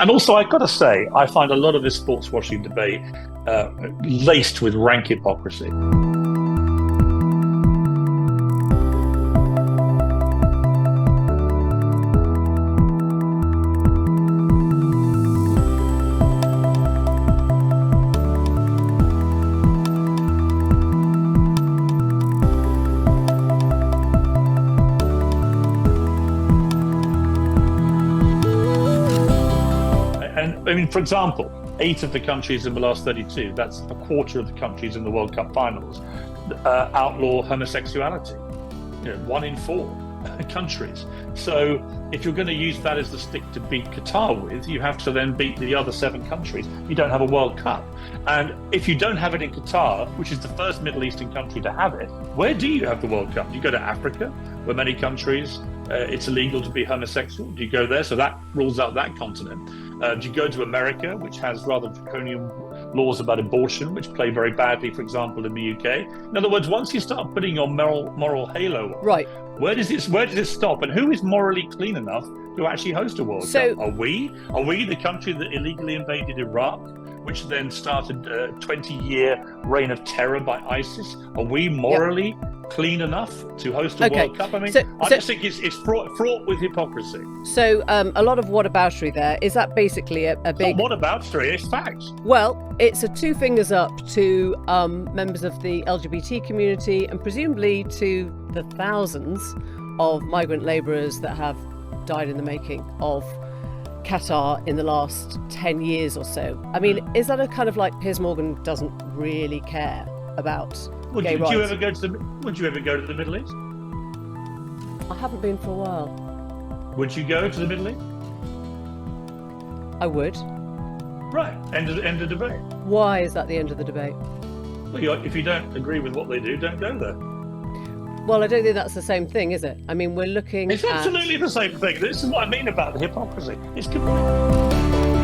And also, I've got to say, I find a lot of this sports washing debate laced with rank hypocrisy. I mean, for example, 8 of the countries in the last 32, that's a quarter of the countries in the World Cup finals, outlaw homosexuality. 1 in 4 countries. So if you're going to use that as the stick to beat Qatar with, you have to then beat the other 7 countries. You don't have a World Cup. And if you don't have it in Qatar, which is the first Middle Eastern country to have it, where do you have the World Cup? Do you go to Africa, where many countries it's illegal to be homosexual? Do you go there? So that rules out that continent. Do you go to America, which has rather draconian laws about abortion, which play very badly, for example, in the UK? In other words, once you start putting your moral halo on, right, where does it stop? And who is morally clean enough to actually host a World Cup? Are we the country that illegally invaded Iraq, which then started a 20-year reign of terror by ISIS? Are we morally clean enough to host a World Cup? I mean, I just think it's fraught with hypocrisy. So a lot of whataboutery there. Is that basically a big... Not whataboutery, it's facts. Well, it's a 2 fingers up to members of the LGBT community and presumably to the thousands of migrant labourers that have died in the making of Qatar in the last 10 years or so. I mean, is that a kind of like Piers Morgan doesn't really care about gay rights? Would you ever go to the Middle East? I haven't been for a while. Would you go to the Middle East? I would. Right. End of debate. Why is that the end of the debate? Well, if you don't agree with what they do, don't go there. Well, I don't think that's the same thing, is it? I mean, we're looking It's absolutely the same thing. This is what I mean about the hypocrisy. It's complete.